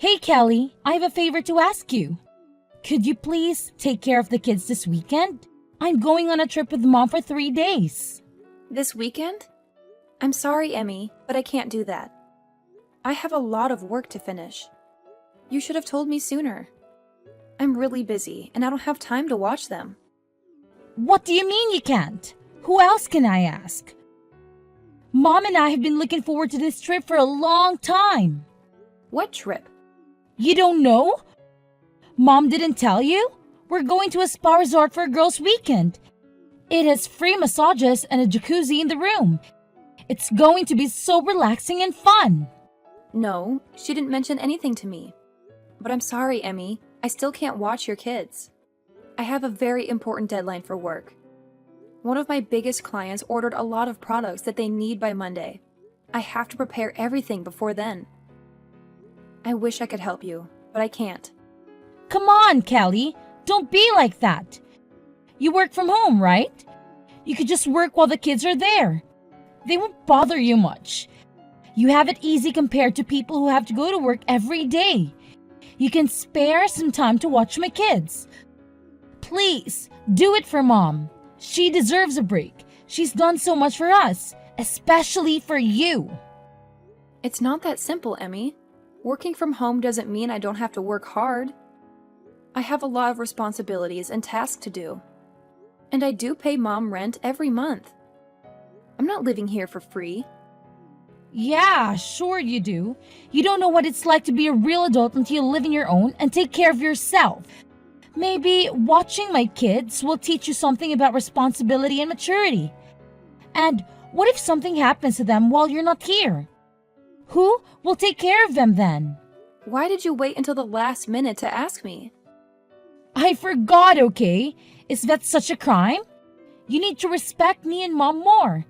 Hey Kelly, I have a favor to ask you. Could you please take care of the kids this weekend? I'm going on a trip with Mom for 3 days. This weekend? I'm sorry, Emmy, but I can't do that. I have a lot of work to finish. You should have told me sooner. I'm really busy, and I don't have time to watch them. What do you mean you can't? Who else can I ask? Mom and I have been looking forward to this trip for a long time. What trip? You don't know? Mom didn't tell you? We're going to a spa resort for a girls' weekend. It has free massages and a jacuzzi in the room. It's going to be so relaxing and fun. No, she didn't mention anything to me. But I'm sorry, Emmy. I still can't watch your kids. I have a very important deadline for work. One of my biggest clients ordered a lot of products that they need by Monday. I have to prepare everything before then. I wish I could help you, but I can't. Come on, Kelly. Don't be like that. You work from home, right? You could just work while the kids are there. They won't bother you much. You have it easy compared to people who have to go to work every day. You can spare some time to watch my kids. Please, do it for Mom. She deserves a break. She's done so much for us, especially for you. It's not that simple, Emmy. Working from home doesn't mean I don't have to work hard. I have a lot of responsibilities and tasks to do. And I do pay Mom rent every month. I'm not living here for free. Yeah, sure you do. You don't know what it's like to be a real adult until you live on your own and take care of yourself. Maybe watching my kids will teach you something about responsibility and maturity. And what if something happens to them while you're not here? Who will take care of them then? Why did you wait until the last minute to ask me? I forgot, okay? Is that such a crime? You need to respect me and Mom more.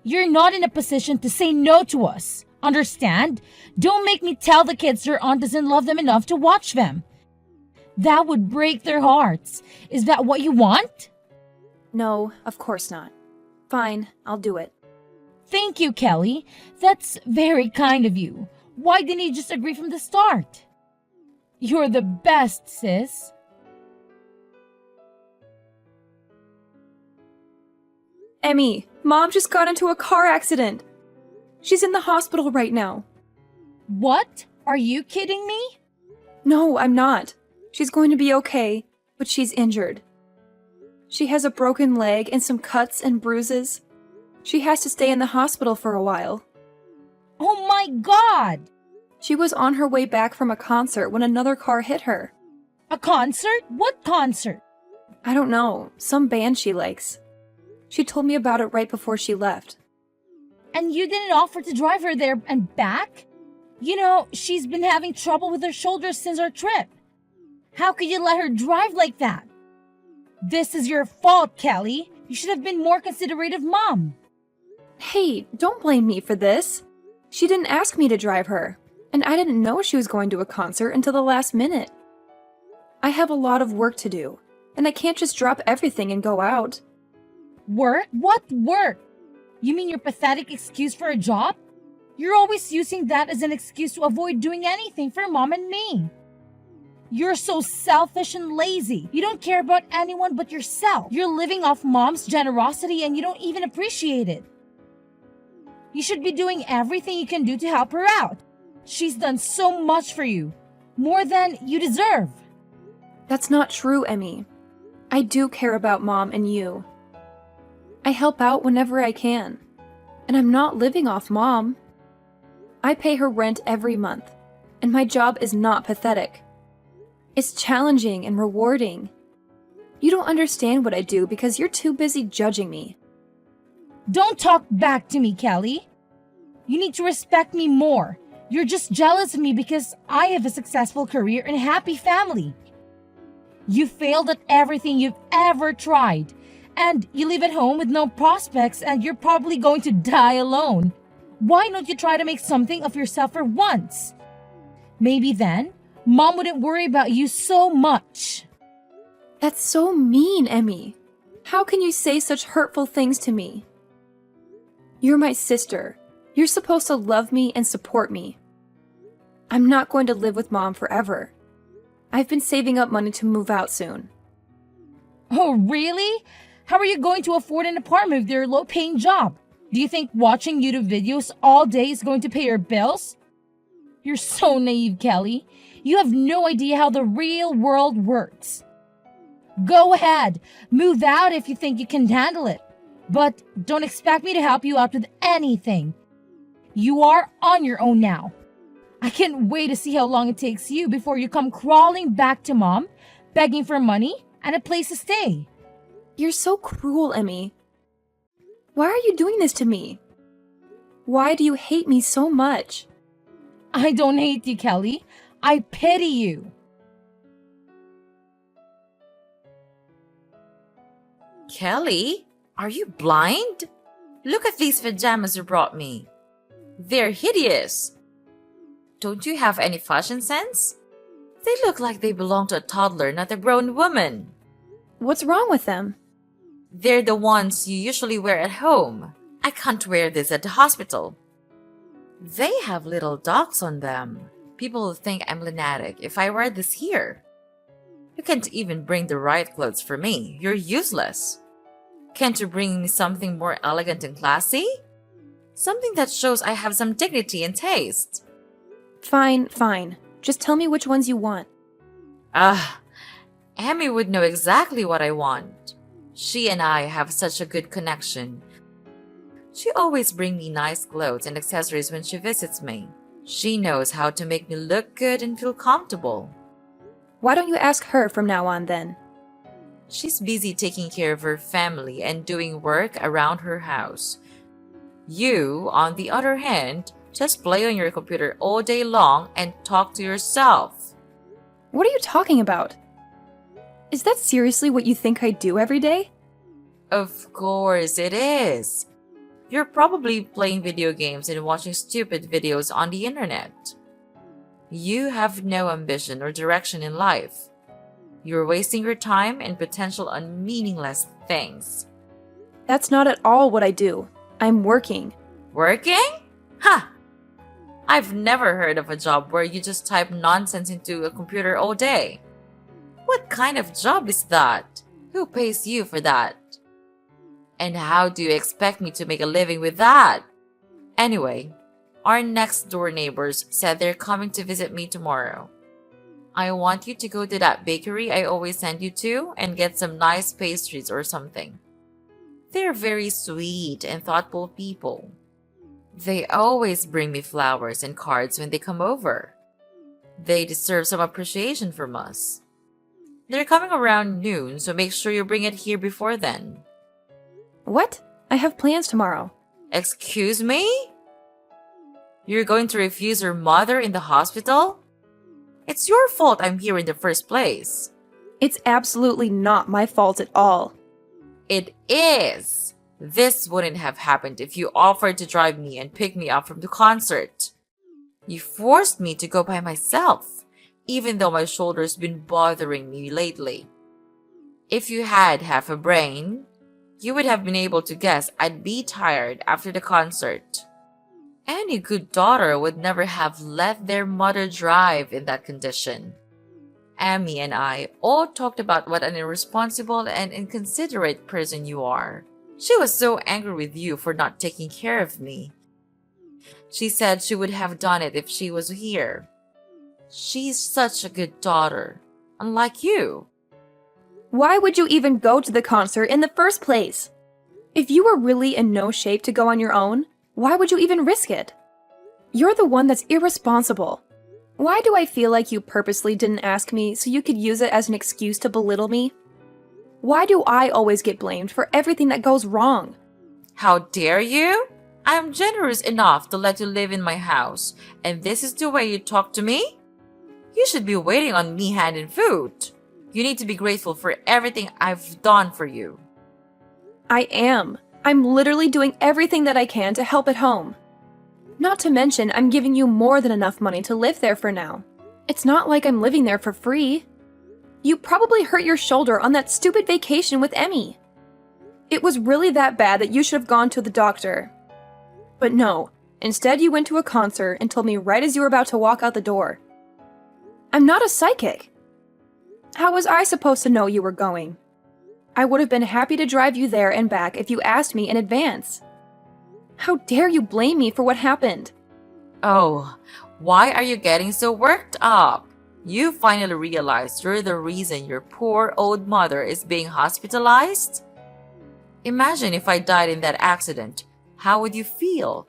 You're not in a position to say no to us. Understand? Don't make me tell the kids their aunt doesn't love them enough to watch them. That would break their hearts. Is that what you want? No, of course not. Fine, I'll do it. Thank you, Kelly. That's very kind of you. Why didn't you just agree from the start? You're the best, sis. Emmy, Mom just got into a car accident. She's in the hospital right now. What? Are you kidding me? No, I'm not. She's going to be okay, but she's injured. She has a broken leg and some cuts and bruises. She has to stay in the hospital for a while. Oh my God! She was on her way back from a concert when another car hit her. A concert? What concert? I don't know, some band she likes. She told me about it right before she left. And you didn't offer to drive her there and back? You know, she's been having trouble with her shoulders since our trip. How could you let her drive like that? This is your fault, Kelly. You should have been more considerate of Mom. Hey, don't blame me for this. She didn't ask me to drive her, and I didn't know she was going to a concert until the last minute. I have a lot of work to do, and I can't just drop everything and go out. Work? What work? You mean your pathetic excuse for a job? You're always using that as an excuse to avoid doing anything for Mom and me. You're so selfish and lazy. You don't care about anyone but yourself. You're living off Mom's generosity and you don't even appreciate it. You should be doing everything you can do to help her out. She's done so much for you. More than you deserve. That's not true, Emmy. I do care about Mom and you. I help out whenever I can. And I'm not living off Mom. I pay her rent every month. And my job is not pathetic. It's challenging and rewarding. You don't understand what I do because you're too busy judging me. Don't talk back to me, Kelly. You need to respect me more. You're just jealous of me because I have a successful career and a happy family. You failed at everything you've ever tried. And you live at home with no prospects and you're probably going to die alone. Why don't you try to make something of yourself for once? Maybe then, Mom wouldn't worry about you so much. That's so mean, Emmy. How can you say such hurtful things to me? You're my sister. You're supposed to love me and support me. I'm not going to live with Mom forever. I've been saving up money to move out soon. Oh, really? How are you going to afford an apartment with your low-paying job? Do you think watching YouTube videos all day is going to pay your bills? You're so naive, Kelly. You have no idea how the real world works. Go ahead, move out if you think you can handle it. But don't expect me to help you out with anything. You are on your own now. I can't wait to see how long it takes you before you come crawling back to Mom, begging for money and a place to stay. You're so cruel, Emmy. Why are you doing this to me? Why do you hate me so much? I don't hate you, Kelly. I pity you. Kelly, are you blind? Look at these pajamas you brought me. They're hideous. Don't you have any fashion sense? They look like they belong to a toddler, not a grown woman. What's wrong with them? They're the ones you usually wear at home. I can't wear this at the hospital. They have little dots on them. People will think I'm lunatic if I wear this here. You can't even bring the right clothes for me. You're useless. Can't you bring me something more elegant and classy? Something that shows I have some dignity and taste. Fine, fine. Just tell me which ones you want. Amy would know exactly what I want. She and I have such a good connection. She always brings me nice clothes and accessories when she visits me. She knows how to make me look good and feel comfortable. Why don't you ask her from now on then? She's busy taking care of her family and doing work around her house. You, on the other hand, just play on your computer all day long and talk to yourself. What are you talking about? Is that seriously what you think I do every day? Of course it is. You're probably playing video games and watching stupid videos on the internet. You have no ambition or direction in life. You're wasting your time and potential on meaningless things. That's not at all what I do. I'm working. Working? Ha! I've never heard of a job where you just type nonsense into a computer all day. What kind of job is that? Who pays you for that? And how do you expect me to make a living with that? Anyway, our next door neighbors said they're coming to visit me tomorrow. I want you to go to that bakery I always send you to and get some nice pastries or something. They're very sweet and thoughtful people. They always bring me flowers and cards when they come over. They deserve some appreciation from us. They're coming around noon, so make sure you bring it here before then. What? I have plans tomorrow. Excuse me? You're going to refuse your mother in the hospital? It's your fault I'm here in the first place. It's absolutely not my fault at all. It is. This wouldn't have happened if you offered to drive me and pick me up from the concert. You forced me to go by myself, even though my shoulder's been bothering me lately. If you had half a brain, you would have been able to guess I'd be tired after the concert. Any good daughter would never have let their mother drive in that condition. Amy and I all talked about what an irresponsible and inconsiderate person you are. She was so angry with you for not taking care of me. She said she would have done it if she was here. She's such a good daughter, unlike you. Why would you even go to the concert in the first place? If you were really in no shape to go on your own, why would you even risk it? You're the one that's irresponsible. Why do I feel like you purposely didn't ask me so you could use it as an excuse to belittle me? Why do I always get blamed for everything that goes wrong? How dare you? I'm generous enough to let you live in my house, and this is the way you talk to me? You should be waiting on me hand and foot. You need to be grateful for everything I've done for you. I am. I'm literally doing everything that I can to help at home. Not to mention, I'm giving you more than enough money to live there for now. It's not like I'm living there for free. You probably hurt your shoulder on that stupid vacation with Emmy. It was really that bad that you should have gone to the doctor. But no, Instead, you went to a concert and told me right as you were about to walk out the door. I'm not a psychic. How was I supposed to know you were going? I would have been happy to drive you there and back if you asked me in advance. How dare you blame me for what happened? Oh, why are you getting so worked up? You finally realized you're the reason your poor old mother is being hospitalized? Imagine if I died in that accident. How would you feel?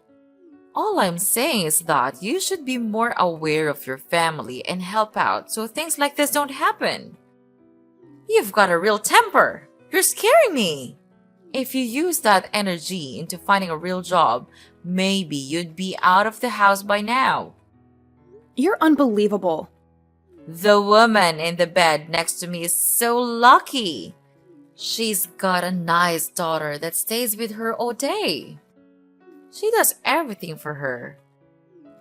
All I'm saying is that you should be more aware of your family and help out so things like this don't happen. You've got a real temper. You're scaring me. If you use that energy into finding a real job, maybe you'd be out of the house by now. You're unbelievable. The woman in the bed next to me is so lucky. She's got a nice daughter that stays with her all day. She does everything for her.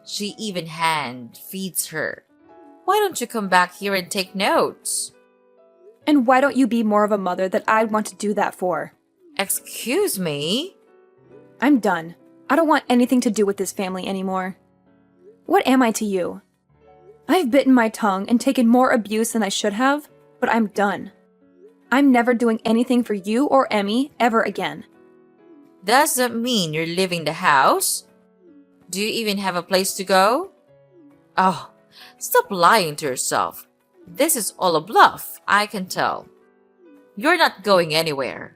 She even hand feeds her. Why don't you come back here and take notes? And why don't you be more of a mother that I'd want to do that for? Excuse me? I'm done. I don't want anything to do with this family anymore. What am I to you? I've bitten my tongue and taken more abuse than I should have, but I'm done. I'm never doing anything for you or Emmy ever again. Does that mean you're leaving the house? Do you even have a place to go? Oh, stop lying to yourself. This is all a bluff, I can tell. You're not going anywhere.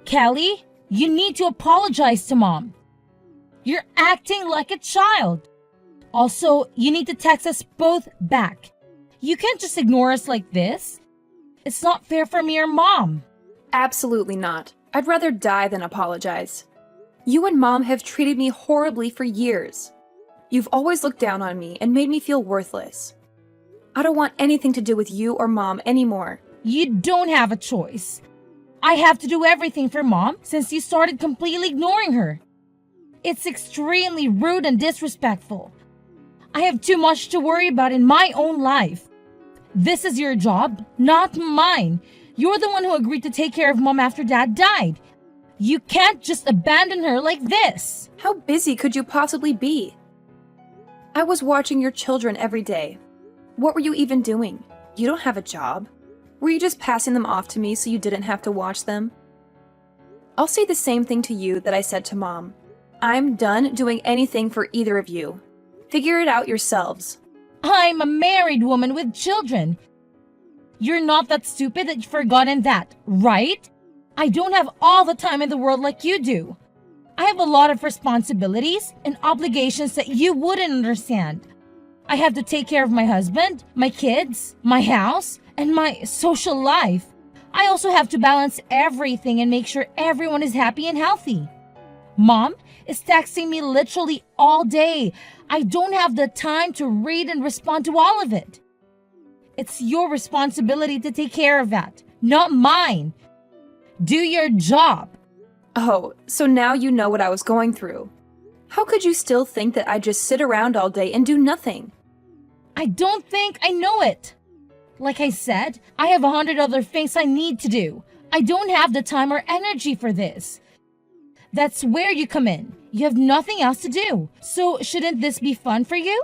Kelly, you need to apologize to Mom. You're acting like a child. Also, you need to text us both back. You can't just ignore us like this. It's not fair for me or Mom. Absolutely not. I'd rather die than apologize. You and Mom have treated me horribly for years. You've always looked down on me and made me feel worthless. I don't want anything to do with you or Mom anymore. You don't have a choice. I have to do everything for Mom since you started completely ignoring her. It's extremely rude and disrespectful. I have too much to worry about in my own life. This is your job, not mine. You're the one who agreed to take care of Mom after Dad died. You can't just abandon her like this. How busy could you possibly be? I was watching your children every day. What were you even doing? You don't have a job. Were you just passing them off to me so you didn't have to watch them? I'll say the same thing to you that I said to Mom. I'm done doing anything for either of you. Figure it out yourselves. I'm a married woman with children. You're not that stupid that you've forgotten that, right? I don't have all the time in the world like you do. I have a lot of responsibilities and obligations that you wouldn't understand. I have to take care of my husband, my kids, my house, and my social life. I also have to balance everything and make sure everyone is happy and healthy. Mom is texting me literally all day. I don't have the time to read and respond to all of it. It's your responsibility to take care of that, not mine. Do your job. Oh, so now you know what I was going through. How could you still think that I'd just sit around all day and do nothing? I don't think I know it. Like I said, I have 100 other things I need to do. I don't have the time or energy for this. That's where you come in. You have nothing else to do. So shouldn't this be fun for you?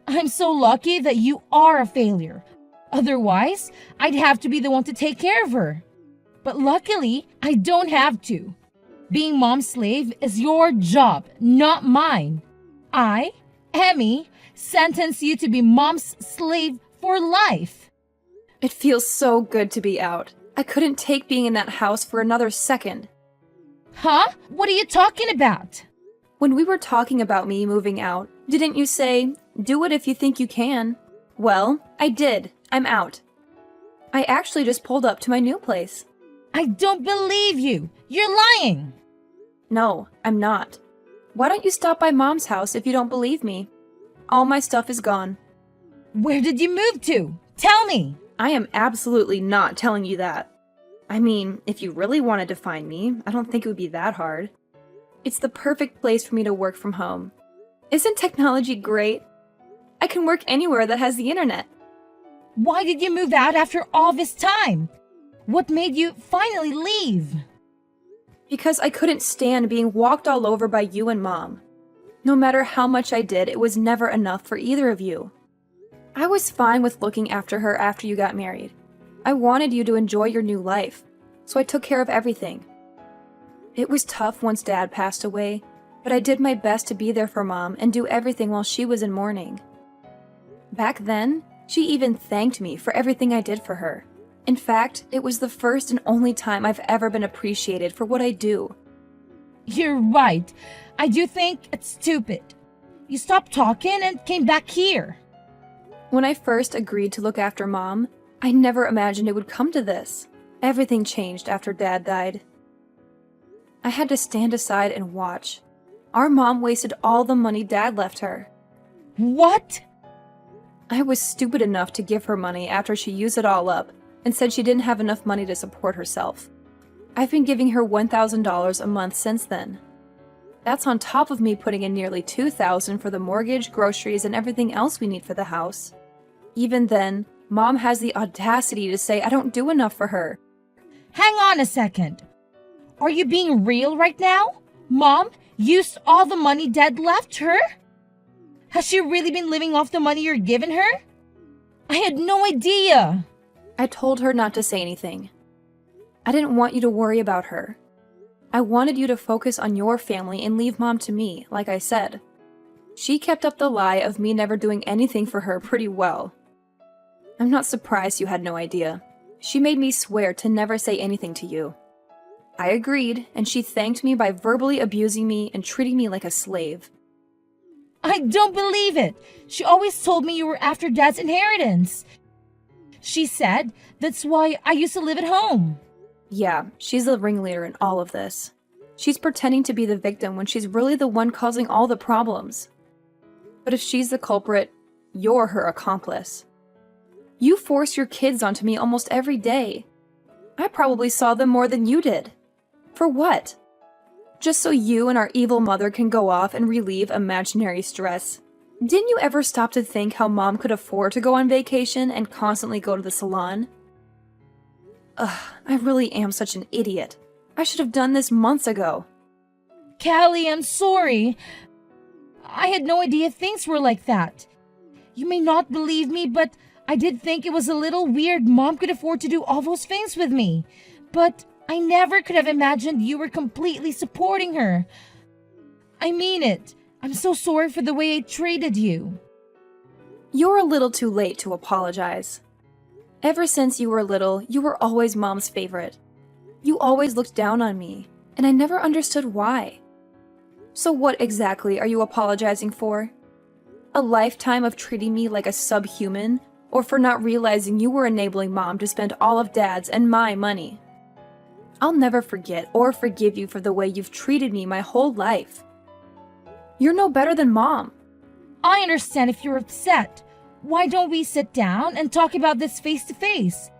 I'm so lucky that you are a failure. Otherwise, I'd have to be the one to take care of her. But luckily, I don't have to. Being Mom's slave is your job, not mine. I, Emmy, sentence you to be Mom's slave for life. It feels so good to be out. I couldn't take being in that house for another second. Huh? What are you talking about? When we were talking about me moving out, didn't you say, do it if you think you can? Well, I did. I'm out. I actually just pulled up to my new place. I don't believe you. You're lying. No, I'm not. Why don't you stop by Mom's house if you don't believe me? All my stuff is gone. Where did you move to? Tell me. I am absolutely not telling you that. I mean, if you really wanted to find me, I don't think it would be that hard. It's the perfect place for me to work from home. Isn't technology great? I can work anywhere that has the internet. Why did you move out after all this time? What made you finally leave? Because I couldn't stand being walked all over by you and Mom. No matter how much I did, it was never enough for either of you. I was fine with looking after her after you got married. I wanted you to enjoy your new life, so I took care of everything. It was tough once Dad passed away, but I did my best to be there for Mom and do everything while she was in mourning. Back then, she even thanked me for everything I did for her. In fact, it was the first and only time I've ever been appreciated for what I do. You're right. I do think it's stupid. You stopped talking and came back here. When I first agreed to look after Mom, I never imagined it would come to this. Everything changed after Dad died. I had to stand aside and watch. Our mom wasted all the money Dad left her. What? I was stupid enough to give her money after she used it all up and said she didn't have enough money to support herself. I've been giving her $1,000 a month since then. That's on top of me putting in nearly $2,000 for the mortgage, groceries, and everything else we need for the house. Even then, Mom has the audacity to say I don't do enough for her. Hang on a second. Are you being real right now? Mom used all the money Dad left her? Has she really been living off the money you're giving her? I had no idea. I told her not to say anything. I didn't want you to worry about her. I wanted you to focus on your family and leave Mom to me, like I said. She kept up the lie of me never doing anything for her pretty well. I'm not surprised you had no idea. She made me swear to never say anything to you. I agreed, and she thanked me by verbally abusing me and treating me like a slave. I don't believe it. She always told me you were after Dad's inheritance. She said that's why I used to live at home. Yeah, she's the ringleader in all of this. She's pretending to be the victim when she's really the one causing all the problems. But if she's the culprit, you're her accomplice. You force your kids onto me almost every day. I probably saw them more than you did. For what? Just so you and our evil mother can go off and relieve imaginary stress. Didn't you ever stop to think how Mom could afford to go on vacation and constantly go to the salon? Ugh, I really am such an idiot. I should have done this months ago. Callie, I'm sorry. I had no idea things were like that. You may not believe me, but I did think it was a little weird Mom could afford to do all those things with me. But I never could have imagined you were completely supporting her. I mean it. I'm so sorry for the way I treated you. You're a little too late to apologize. Ever since you were little, you were always Mom's favorite. You always looked down on me, and I never understood why. So what exactly are you apologizing for? A lifetime of treating me like a subhuman, or for not realizing you were enabling Mom to spend all of Dad's and my money? I'll never forget or forgive you for the way you've treated me my whole life. You're no better than Mom. I understand if you're upset. Why don't we sit down and talk about this face to face?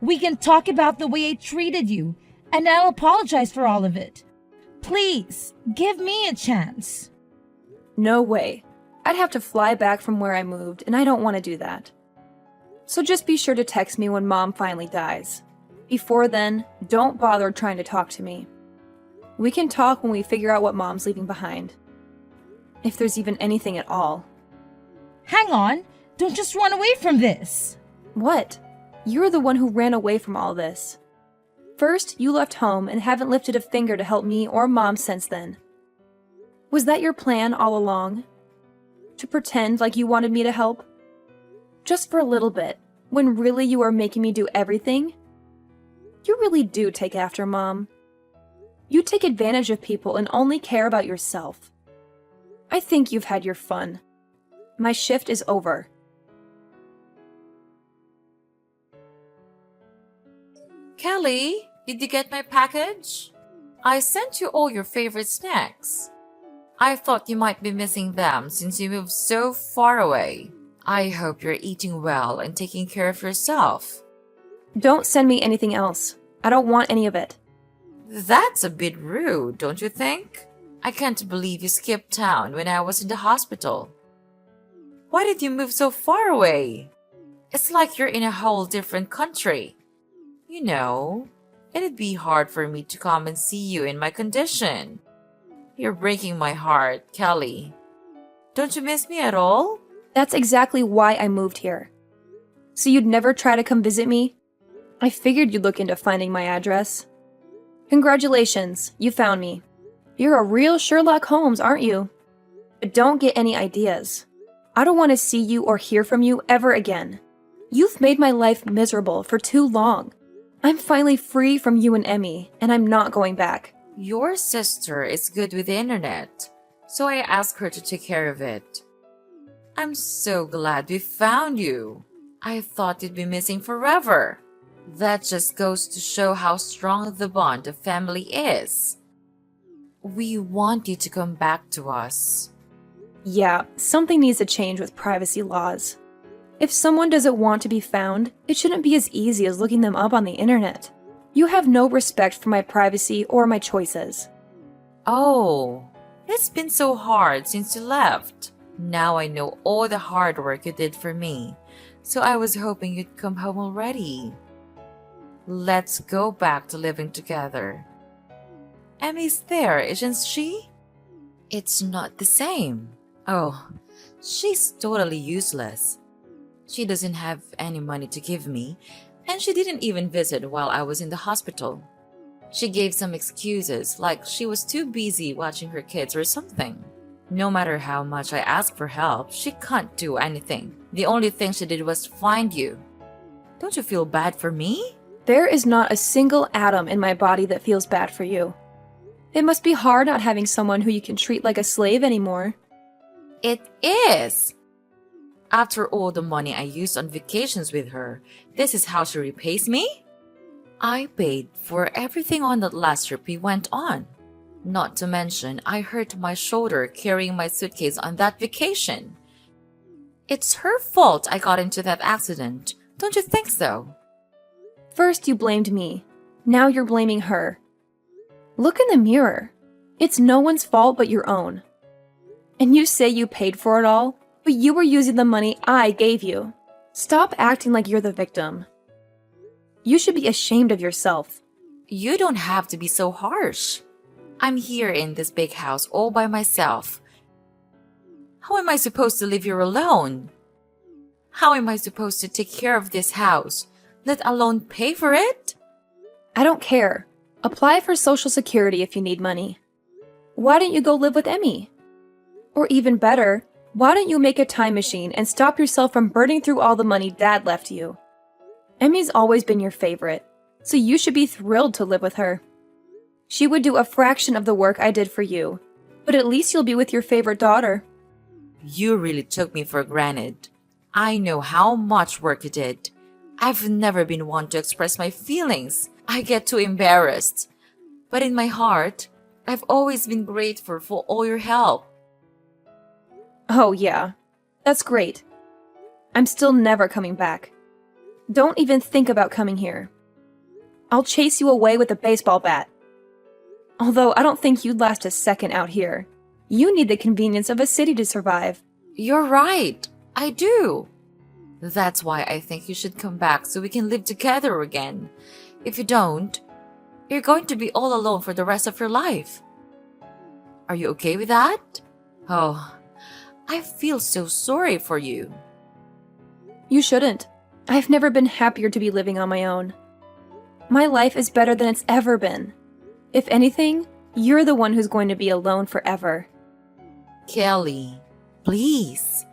We can talk about the way I treated you, and I'll apologize for all of it. Please, give me a chance. No way. I'd have to fly back from where I moved, and I don't want to do that. So just be sure to text me when Mom finally dies. Before then, don't bother trying to talk to me. We can talk when we figure out what Mom's leaving behind. If there's even anything at all. Hang on, don't just run away from this. What? You're the one who ran away from all this. First, you left home and haven't lifted a finger to help me or Mom since then. Was that your plan all along? To pretend like you wanted me to help? Just for a little bit, when really you are making me do everything? You really do take after Mom. You take advantage of people and only care about yourself. I think you've had your fun. My shift is over. Kelly, did you get my package? I sent you all your favorite snacks. I thought you might be missing them since you moved so far away. I hope you're eating well and taking care of yourself. Don't send me anything else. I don't want any of it. That's a bit rude, don't you think? I can't believe you skipped town when I was in the hospital. Why did you move so far away? It's like you're in a whole different country. You know, It'd be hard for me to come and see you in my condition. You're breaking my heart, Kelly. Don't you miss me at all? That's exactly why I moved here. So you'd never try to come visit me? I figured you'd look into finding my address. Congratulations, you found me. You're a real Sherlock Holmes, aren't you? But don't get any ideas. I don't want to see you or hear from you ever again. You've made my life miserable for too long. I'm finally free from you and Emmy, and I'm not going back. Your sister is good with the internet, so I asked her to take care of it. I'm so glad we found you. I thought you'd be missing forever. That just goes to show how strong the bond of family is. We want you to come back to us. Yeah, something needs to change with privacy laws. If someone doesn't want to be found, it shouldn't be as easy as looking them up on the internet. You have no respect for my privacy or my choices. Oh, it's been so hard since you left. Now I know all the hard work you did for me, so I was hoping you'd come home already. Let's go back to living together. Emmy's there, isn't she? It's not the same. Oh, she's totally useless. She doesn't have any money to give me, and she didn't even visit while I was in the hospital. She gave some excuses, like she was too busy watching her kids or something. No matter how much I asked for help, she can't do anything. The only thing she did was find you. Don't you feel bad for me? There is not a single atom in my body that feels bad for you. It must be hard not having someone who you can treat like a slave anymore. It is! After all the money I used on vacations with her, this is how she repays me? I paid for everything on that last trip we went on. Not to mention, I hurt my shoulder carrying my suitcase on that vacation. It's her fault I got into that accident. Don't you think so? First you blamed me. Now you're blaming her. Look in the mirror. It's no one's fault but your own. And you say you paid for it all, but you were using the money I gave you. Stop acting like you're the victim. You should be ashamed of yourself. You don't have to be so harsh. I'm here in this big house all by myself. How am I supposed to live here alone? How am I supposed to take care of this house, let alone pay for it? I don't care. Apply for Social Security if you need money. Why don't you go live with Emmy? Or even better, why don't you make a time machine and stop yourself from burning through all the money Dad left you? Emmy's always been your favorite, so you should be thrilled to live with her. She would do a fraction of the work I did for you, but at least you'll be with your favorite daughter. You really took me for granted. I know how much work you did. I've never been one to express my feelings. I get too embarrassed. But in my heart, I've always been grateful for all your help. Oh yeah, that's great. I'm still never coming back. Don't even think about coming here. I'll chase you away with a baseball bat. Although I don't think you'd last a second out here. You need the convenience of a city to survive. You're right. I do. That's why I think you should come back so we can live together again. If you don't, you're going to be all alone for the rest of your life. Are you okay with that? Oh, I feel so sorry for you. You shouldn't. I've never been happier to be living on my own. My life is better than it's ever been. If anything, you're the one who's going to be alone forever. Kelly, please.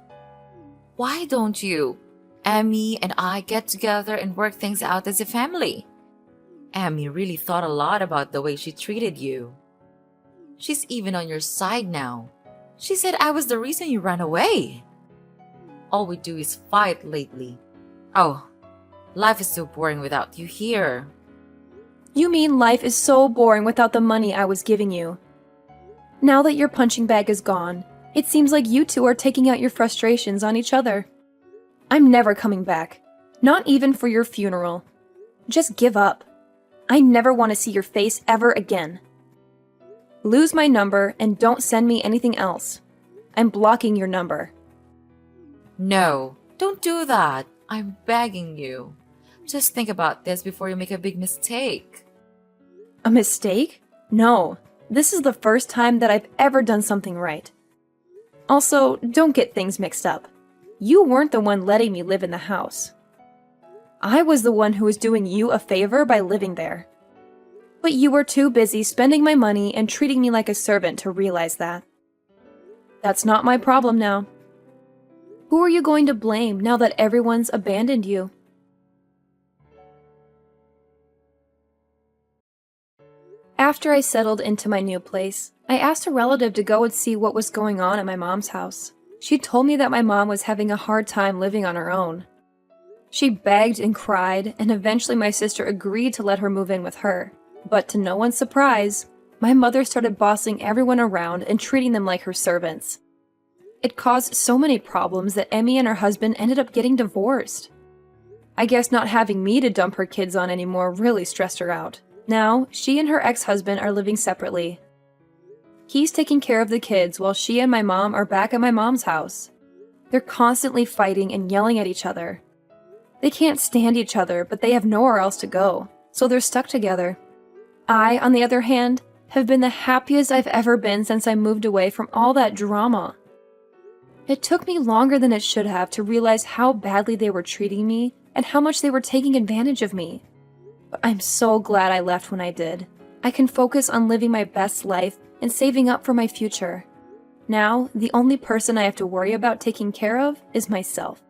Why don't you, Emmy and I get together and work things out as a family? Emmy really thought a lot about the way she treated you. She's even on your side now. She said I was the reason you ran away. All we do is fight lately. Oh, life is so boring without you here. You mean life is so boring without the money I was giving you? Now that your punching bag is gone, it seems like you two are taking out your frustrations on each other. I'm never coming back. Not even for your funeral. Just give up. I never want to see your face ever again. Lose my number and don't send me anything else. I'm blocking your number. No, don't do that. I'm begging you. Just think about this before you make a big mistake. A mistake? No. This is the first time that I've ever done something right. Also, don't get things mixed up. You weren't the one letting me live in the house. I was the one who was doing you a favor by living there. But you were too busy spending my money and treating me like a servant to realize that. That's not my problem now. Who are you going to blame now that everyone's abandoned you? After I settled into my new place, I asked a relative to go and see what was going on at my mom's house. She told me that my mom was having a hard time living on her own. She begged and cried, and eventually my sister agreed to let her move in with her. But to no one's surprise, my mother started bossing everyone around and treating them like her servants. It caused so many problems that Emmy and her husband ended up getting divorced. I guess not having me to dump her kids on anymore really stressed her out. Now, she and her ex-husband are living separately. He's taking care of the kids while she and my mom are back at my mom's house. They're constantly fighting and yelling at each other. They can't stand each other, but they have nowhere else to go, so they're stuck together. I, on the other hand, have been the happiest I've ever been since I moved away from all that drama. It took me longer than it should have to realize how badly they were treating me and how much they were taking advantage of me. But I'm so glad I left when I did. I can focus on living my best life and saving up for my future. Now, the only person I have to worry about taking care of is myself.